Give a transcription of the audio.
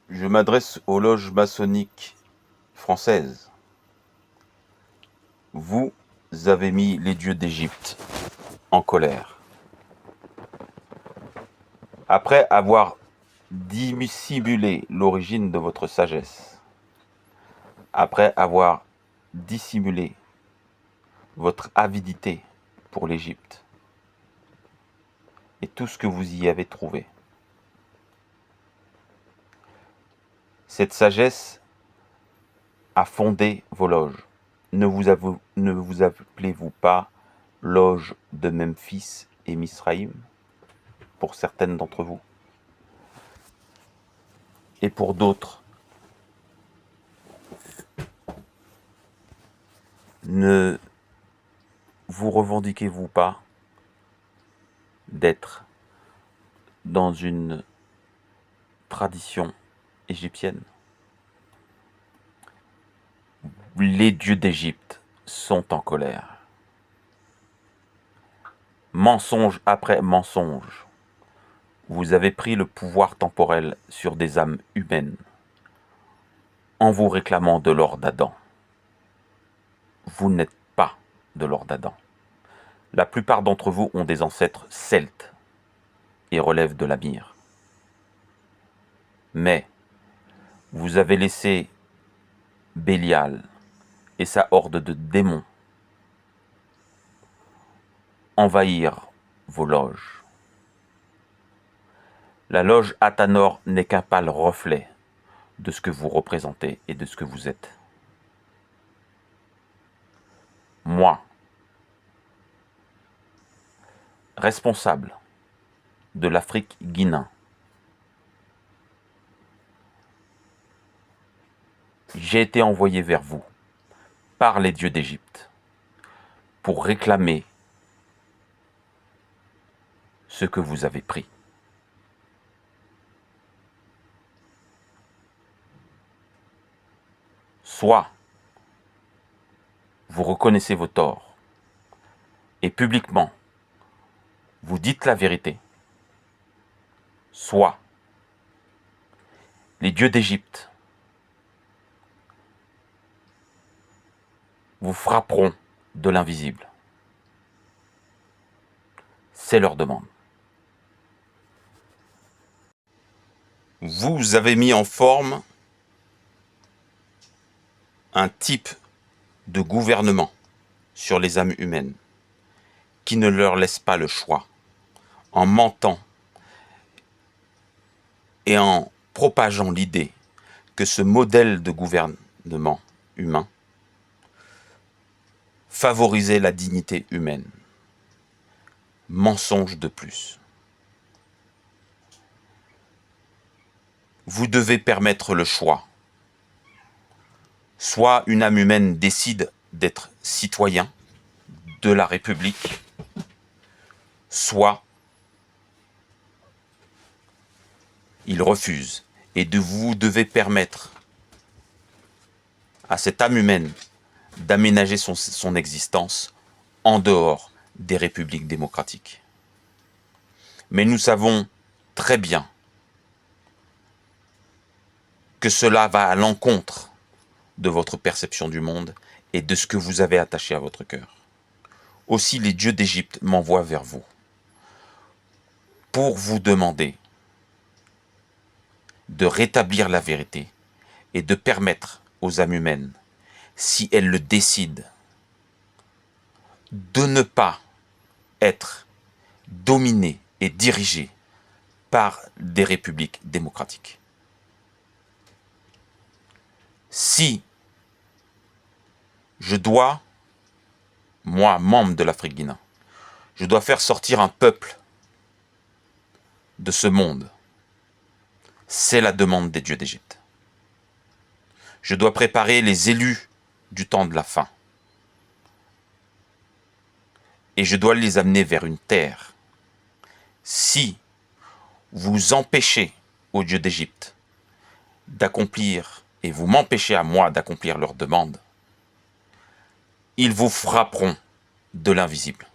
Je m'adresse aux loges maçonniques françaises. Vous avez mis les dieux d'Égypte en colère. Après avoir dissimulé l'origine de votre sagesse, après avoir dissimulé votre avidité pour l'Égypte et tout ce que vous y avez trouvé, cette sagesse a fondé vos loges. Ne vous appelez-vous pas loge de Memphis et Misraïm pour certaines d'entre vous? Et pour d'autres, ne vous revendiquez-vous pas d'être dans une tradition égyptienne? Les dieux d'Égypte sont en colère. Mensonge après mensonge, vous avez pris le pouvoir temporel sur des âmes humaines en vous réclamant de l'or d'Adam. Vous n'êtes pas de l'or d'Adam. La plupart d'entre vous ont des ancêtres celtes et relèvent de la myrrhe. Mais vous avez laissé Bélial et sa horde de démons envahir vos loges. La loge Athanor n'est qu'un pâle reflet de ce que vous représentez et de ce que vous êtes. Moi, responsable de l'Afrique Guinéen, j'ai été envoyé vers vous par les dieux d'Égypte pour réclamer ce que vous avez pris. Soit vous reconnaissez vos torts et publiquement vous dites la vérité, soit les dieux d'Égypte vous frapperont de l'invisible. C'est leur demande. Vous avez mis en forme un type de gouvernement sur les âmes humaines qui ne leur laisse pas le choix, en mentant et en propageant l'idée que ce modèle de gouvernement humain favorisait la dignité humaine. Mensonge de plus. Vous devez permettre le choix. Soit une âme humaine décide d'être citoyen de la République, soit il refuse. Et vous devez permettre à cette âme humaine d'aménager son existence en dehors des républiques démocratiques. Mais nous savons très bien que cela va à l'encontre de votre perception du monde et de ce que vous avez attaché à votre cœur. Aussi les dieux d'Égypte m'envoient vers vous pour vous demander de rétablir la vérité et de permettre aux âmes humaines, si elles le décident, de ne pas être dominées et dirigées par des républiques démocratiques. Si je dois, moi, membre de l'Afrique Guinéen, je dois faire sortir un peuple de ce monde, c'est la demande des dieux d'Égypte. Je dois préparer les élus du temps de la fin. Et je dois les amener vers une terre. Si vous empêchez aux dieux d'Égypte d'accomplir, et vous m'empêchez à moi d'accomplir leurs demandes, ils vous frapperont de l'invisible.